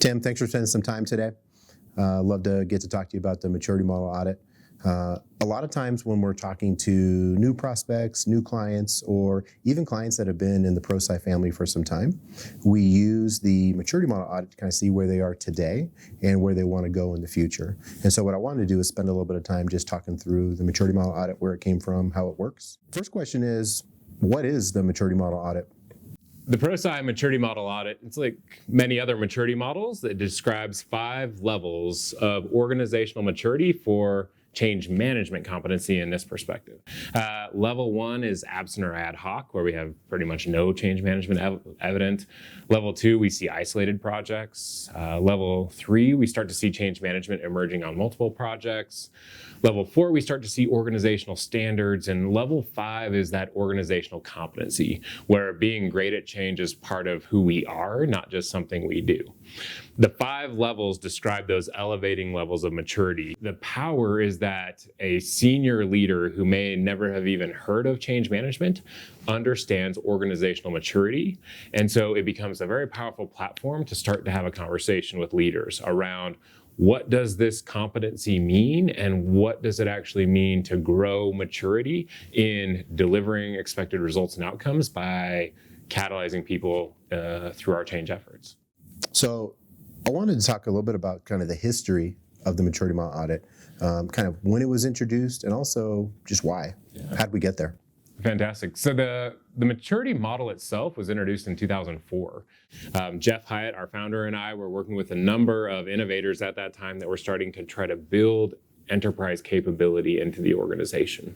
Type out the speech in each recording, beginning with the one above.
Tim, thanks for spending some time today. Love to get to talk to you about the Maturity Model Audit. A lot of times when we're talking to new prospects, new clients, or even clients that have been in the Prosci family for some time, we use the Maturity Model Audit to kind of see where they are today and where they want to go in the future. And so what I wanted to do is spend a little bit of time just talking through the Maturity Model Audit, where it came from, how it works. First question is, what is the Maturity Model Audit? The Prosci Maturity Model Audit, it's like many other maturity models. It describes 5 levels of organizational maturity for change management competency in this perspective. Level 1 is absent or ad hoc, where we have pretty much no change management evident. Level 2, we see isolated projects. Level 3, we start to see change management emerging on multiple projects. Level 4, we start to see organizational standards. And level 5 is that organizational competency, where being great at change is part of who we are, not just something we do. The 5 levels describe those elevating levels of maturity. The power is that a senior leader who may never have even heard of change management understands organizational maturity. And so it becomes a very powerful platform to start to have a conversation with leaders around what does this competency mean and what does it actually mean to grow maturity in delivering expected results and outcomes by catalyzing people through our change efforts. So I wanted to talk a little bit about kind of the history of the Maturity Model Audit, kind of when it was introduced and also just why. How'd we get there? Fantastic. So the maturity model itself was introduced in 2004. Jeff Hyatt, our founder, and I were working with a number of innovators at that time that were starting to try to build enterprise capability into the organization.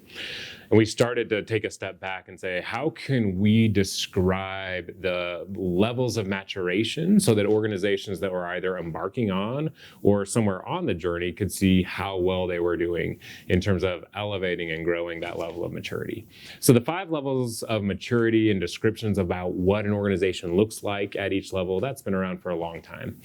And we started to take a step back and say, how can we describe the levels of maturation so that organizations that were either embarking on or somewhere on the journey could see how well they were doing in terms of elevating and growing that level of maturity. So the 5 levels of maturity and descriptions about what an organization looks like at each level, that's been around for a long time.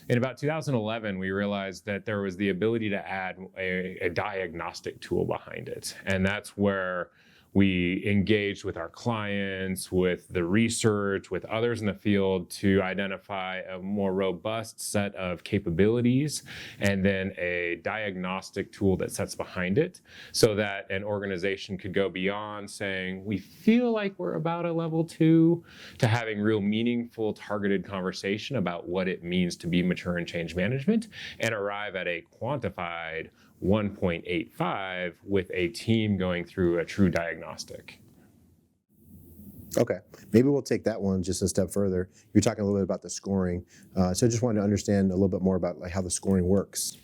In about 2011, we realized that there was the ability to add a diagnostic tool behind it. And that's where we engaged with our clients, with the research, with others in the field to identify a more robust set of capabilities and then a diagnostic tool that sits behind it so that an organization could go beyond saying, we feel like we're about a level 2 to having real meaningful targeted conversation about what it means to be mature in change management and arrive at a quantified 1.85 with a team going through a true diagnostic. Okay, maybe we'll take that one just a step further. You're talking a little bit about the scoring. So I just wanted to understand a little bit more about how the scoring works.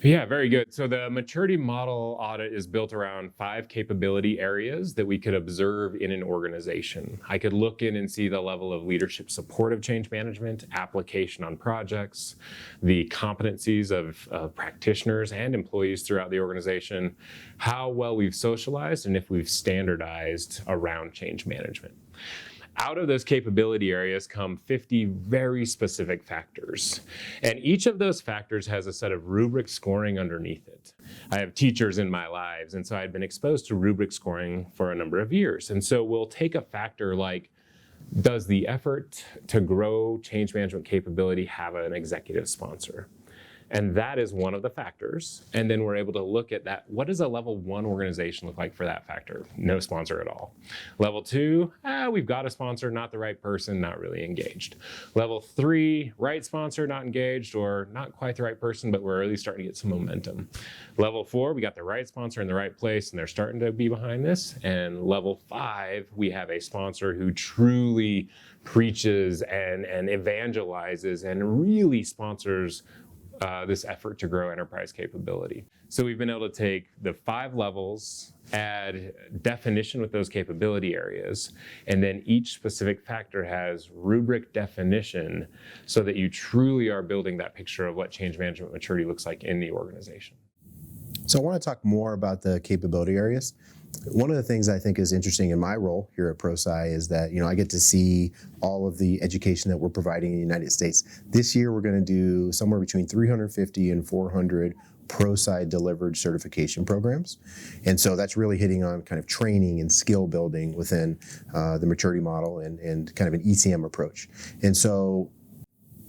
Yeah, very good. So the Maturity Model Audit is built around 5 capability areas that we could observe in an organization. I could look in and see the level of leadership support of change management, application on projects, the competencies of practitioners and employees throughout the organization, how well we've socialized, and if we've standardized around change management. Out of those capability areas come 50 very specific factors. And each of those factors has a set of rubric scoring underneath it. I have teachers in my lives, and so I'd been exposed to rubric scoring for a number of years. And so we'll take a factor like, does the effort to grow change management capability have an executive sponsor? And that is one of the factors. And then we're able to look at that. What does a level 1 organization look like for that factor? No sponsor at all. Level 2, we've got a sponsor, not the right person, not really engaged. Level 3, right sponsor, not engaged, or not quite the right person, but we're really starting to get some momentum. Level 4, we got the right sponsor in the right place, and they're starting to be behind this. And level 5, we have a sponsor who truly preaches and evangelizes and really sponsors this effort to grow enterprise capability. So we've been able to take the 5 levels, add definition with those capability areas, and then each specific factor has rubric definition so that you truly are building that picture of what change management maturity looks like in the organization. So I want to talk more about the capability areas. One of the things I think is interesting in my role here at Prosci is that, I get to see all of the education that we're providing in the United States. This year, we're going to do somewhere between 350 and 400 Prosci delivered certification programs. And so that's really hitting on kind of training and skill building within the maturity model and kind of an ECM approach. And so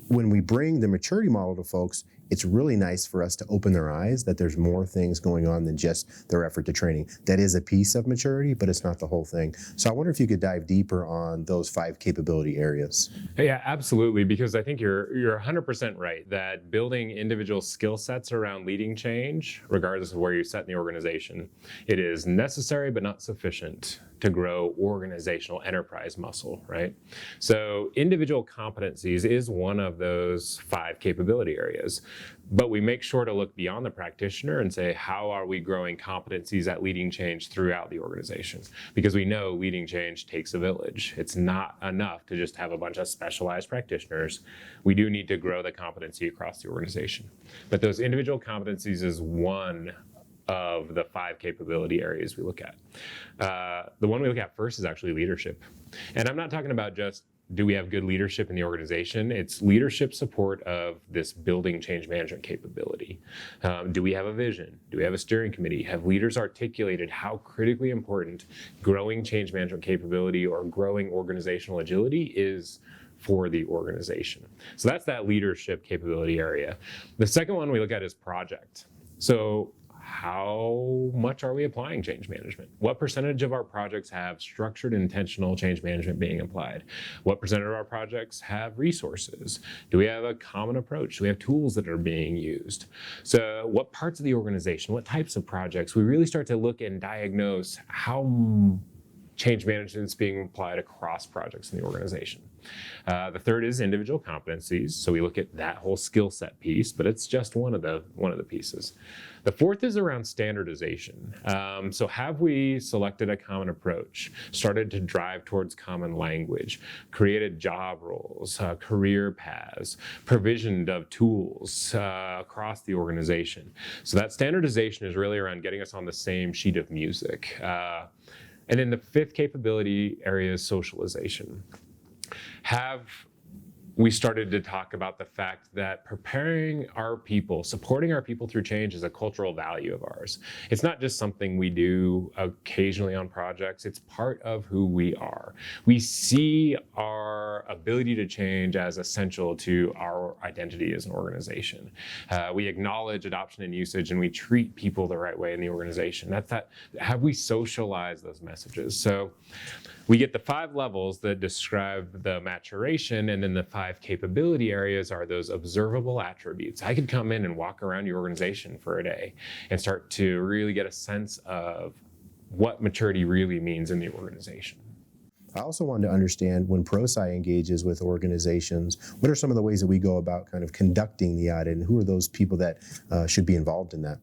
when we bring the maturity model to folks, it's really nice for us to open their eyes that there's more things going on than just their effort to training. That is a piece of maturity, but it's not the whole thing. So I wonder if you could dive deeper on those 5 capability areas. Yeah, absolutely. Because I think you're 100% right that building individual skill sets around leading change, regardless of where you set in the organization, it is necessary but not sufficient to grow organizational enterprise muscle, right? So individual competencies is one of those 5 capability areas. But we make sure to look beyond the practitioner and say, how are we growing competencies at leading change throughout the organization? Because we know leading change takes a village. It's not enough to just have a bunch of specialized practitioners. We do need to grow the competency across the organization. But those individual competencies is one of the 5 capability areas we look at. The one we look at first is actually leadership. And I'm not talking about just do we have good leadership in the organization? It's leadership support of this building change management capability. Do we have a vision? Do we have a steering committee? Have leaders articulated how critically important growing change management capability or growing organizational agility is for the organization? So that's that leadership capability area. The second one we look at is project. So how much are we applying change management? What percentage of our projects have structured, intentional change management being applied? What percentage of our projects have resources? Do we have a common approach? Do we have tools that are being used? So what parts of the organization, what types of projects, we really start to look and diagnose how change management is being applied across projects in the organization. The third is individual competencies. So we look at that whole skill set piece, but it's just one of the pieces. The fourth is around standardization. So have we selected a common approach, started to drive towards common language, created job roles, career paths, provisioned of tools across the organization. So that standardization is really around getting us on the same sheet of music. And then the fifth capability area is socialization. Have we started to talk about the fact that preparing our people, supporting our people through change is a cultural value of ours. It's not just something we do occasionally on projects, it's part of who we are. We see our ability to change as essential to our identity as an organization. We acknowledge adoption and usage, and we treat people the right way in the organization. Have we socialized those messages? So we get the 5 levels that describe the maturation, and then the 5 capability areas are those observable attributes. I could come in and walk around your organization for a day and start to really get a sense of what maturity really means in the organization. I also wanted to understand when Prosci engages with organizations, what are some of the ways that we go about kind of conducting the audit, and who are those people that should be involved in that?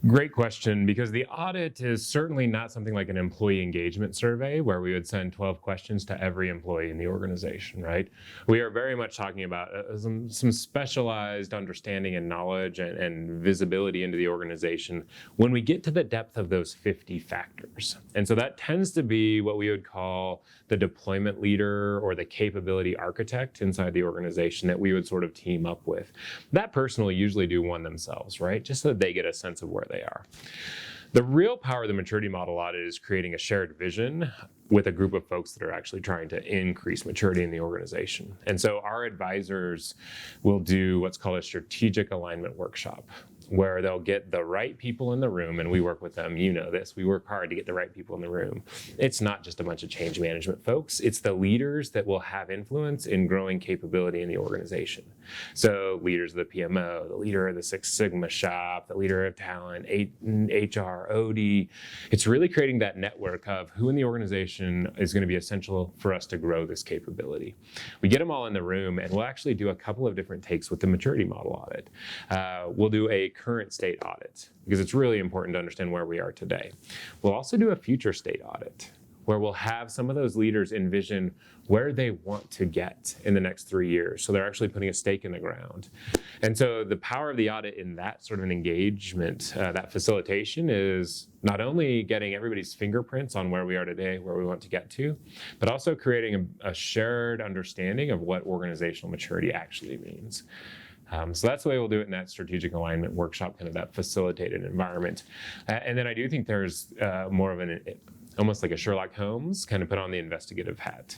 Great question, because the audit is certainly not something like an employee engagement survey where we would send 12 questions to every employee in the organization, right? We are very much talking about some specialized understanding and knowledge and visibility into the organization when we get to the depth of those 50 factors. And so that tends to be what we would call the deployment leader or the capability architect inside the organization that we would sort of team up with. That person will usually do one themselves, right? Just so that they get a sense of where they are. The real power of the maturity model audit is creating a shared vision with a group of folks that are actually trying to increase maturity in the organization. And so our advisors will do what's called a strategic alignment workshop, where they'll get the right people in the room, and we work with them, you know this, we work hard to get the right people in the room. It's not just a bunch of change management folks, it's the leaders that will have influence in growing capability in the organization. So leaders of the PMO, the leader of the Six Sigma shop, the leader of talent, HR, OD. It's really creating that network of who in the organization is going to be essential for us to grow this capability. We get them all in the room, and we'll actually do a couple of different takes with the maturity model audit. We'll do a current state audit, because it's really important to understand where we are today. We'll also do a future state audit, where we'll have some of those leaders envision where they want to get in the next 3 years. So they're actually putting a stake in the ground. And so the power of the audit in that sort of an engagement, that facilitation, is not only getting everybody's fingerprints on where we are today, where we want to get to, but also creating a shared understanding of what organizational maturity actually means. So that's the way we'll do it in that strategic alignment workshop, kind of that facilitated environment. And then I do think there's more of almost like a Sherlock Holmes, kind of put on the investigative hat,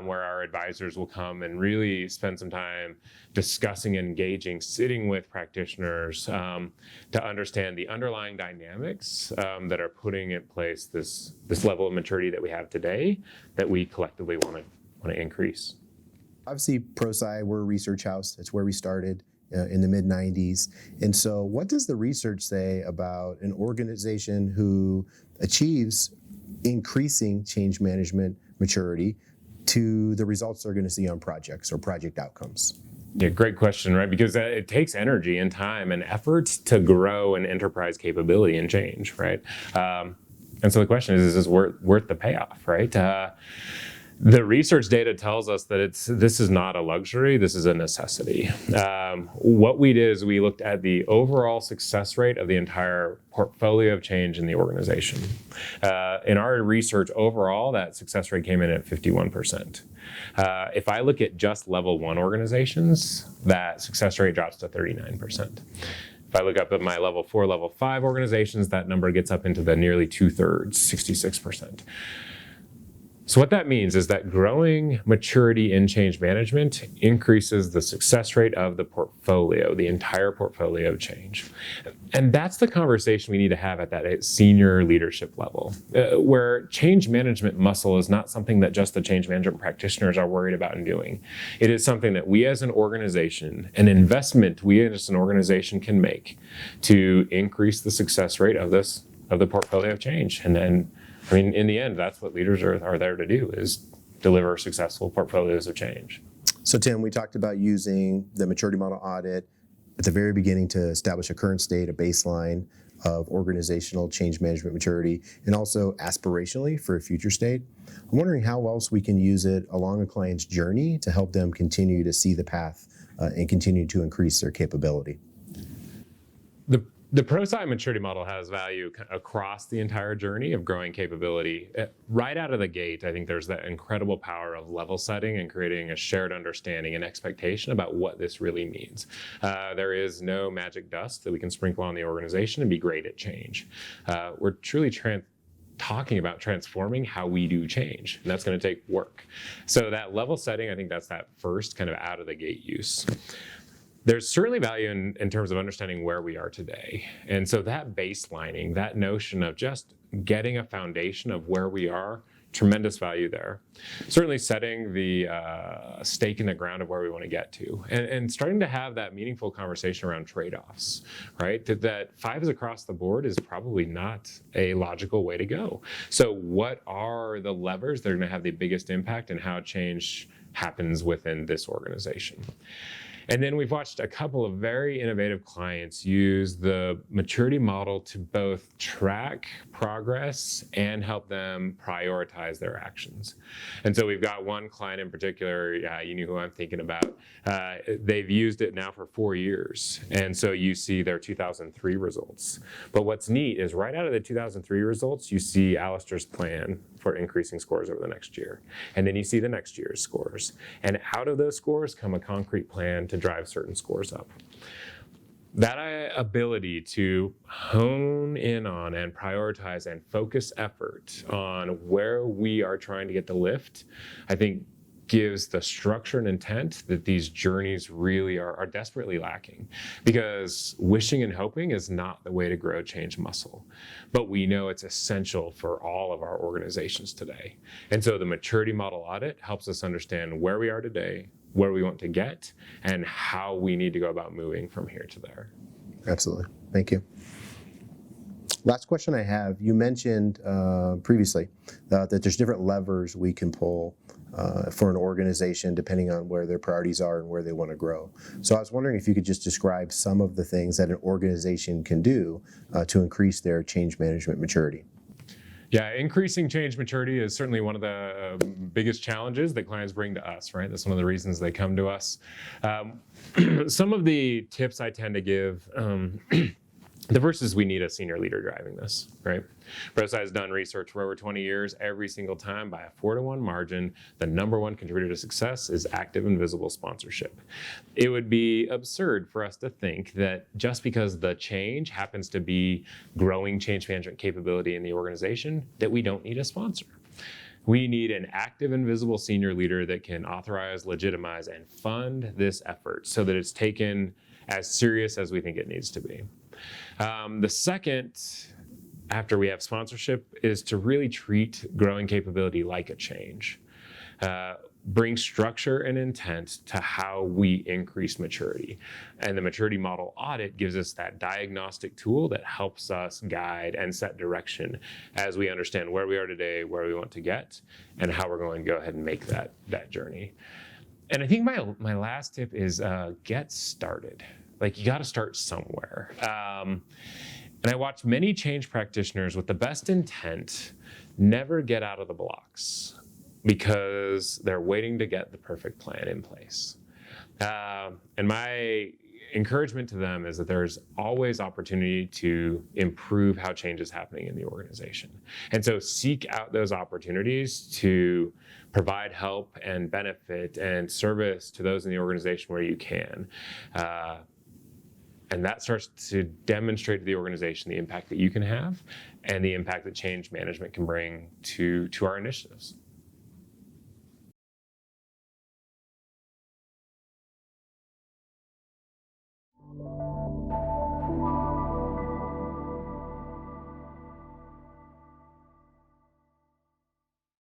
where our advisors will come and really spend some time discussing, engaging, sitting with practitioners to understand the underlying dynamics that are putting in place this level of maturity that we have today that we collectively want to increase. Obviously, Prosci, we're a research house. That's where we started in the mid-90s. And so what does the research say about an organization who achieves increasing change management maturity to the results they're going to see on projects or project outcomes? Yeah, great question, right? Because it takes energy and time and effort to grow an enterprise capability and change, right? And so the question is this worth the payoff, right? The research data tells us that this is not a luxury, this is a necessity. What we did is we looked at the overall success rate of the entire portfolio of change in the organization. In our research overall, that success rate came in at 51%. If I look at just level 1 organizations, that success rate drops to 39%. If I look up at my level 4, level 5 organizations, that number gets up into the nearly 2/3, 66%. So what that means is that growing maturity in change management increases the success rate of the portfolio, the entire portfolio of change. And that's the conversation we need to have at that senior leadership level, where change management muscle is not something that just the change management practitioners are worried about and doing. It is something that we as an organization, an investment we as an organization can make to increase the success rate of the portfolio of change. And then I mean, in the end, that's what leaders are there to do, is deliver successful portfolios of change. So Tim, we talked about using the maturity model audit at the very beginning to establish a current state, a baseline of organizational change management maturity, and also aspirationally for a future state. I'm wondering how else we can use it along a client's journey to help them continue to see the path and continue to increase their capability. The Prosci maturity model has value across the entire journey of growing capability. Right out of the gate, I think there's that incredible power of level setting and creating a shared understanding and expectation about what this really means. There is no magic dust that we can sprinkle on the organization and be great at change. We're truly talking about transforming how we do change, and that's going to take work. So that level setting, I think that's that first kind of out of the gate use. There's certainly value in terms of understanding where we are today. And so that baselining, that notion of just getting a foundation of where we are, tremendous value there. Certainly setting the stake in the ground of where we want to get to, and starting to have that meaningful conversation around trade-offs, right? That 5 is across the board is probably not a logical way to go. So what are the levers that are going to have the biggest impact in how change happens within this organization? And then we've watched a couple of very innovative clients use the maturity model to both track progress and help them prioritize their actions. And so we've got one client in particular, you knew who I'm thinking about. They've used it now for 4 years. And so you see their 2003 results. But what's neat is right out of the 2003 results, you see Alistair's plan for increasing scores over the next year. And then you see the next year's scores. And out of those scores come a concrete plan to drive certain scores up. That ability to hone in on and prioritize and focus effort on where we are trying to get the lift, I think gives the structure and intent that these journeys really are desperately lacking. Because wishing and hoping is not the way to grow change muscle. But we know it's essential for all of our organizations today. And so the maturity model audit helps us understand where we are today, where we want to get, and how we need to go about moving from here to there. Absolutely. Thank you. Last question I have, you mentioned previously that there's different levers we can pull for an organization depending on where their priorities are and where they want to grow. So I was wondering if you could just describe some of the things that an organization can do to increase their change management maturity. Yeah, increasing change maturity is certainly one of the biggest challenges that clients bring to us, right? That's one of the reasons they come to us. Some of the tips I tend to give The first is we need a senior leader driving this, right? Prosci has done research for over 20 years. Every single time, by a 4-to-1 margin, the #1 contributor to success is active and visible sponsorship. It would be absurd for us to think that just because the change happens to be growing change management capability in the organization, that we don't need a sponsor. We need an active and visible senior leader that can authorize, legitimize, and fund this effort so that it's taken as serious as we think it needs to be. The second, after we have sponsorship, is to really treat growing capability like a change. Bring structure and intent to how we increase maturity. And the Maturity Model Audit gives us that diagnostic tool that helps us guide and set direction as we understand where we are today, where we want to get, and how we're going to go ahead and make that journey. And I think my last tip is get started. Like, you got to start somewhere. And I watch many change practitioners with the best intent never get out of the blocks because they're waiting to get the perfect plan in place. And my encouragement to them is that there's always opportunity to improve how change is happening in the organization. And so seek out those opportunities to provide help and benefit and service to those in the organization where you can. And that starts to demonstrate to the organization the impact that you can have and the impact that change management can bring to our initiatives.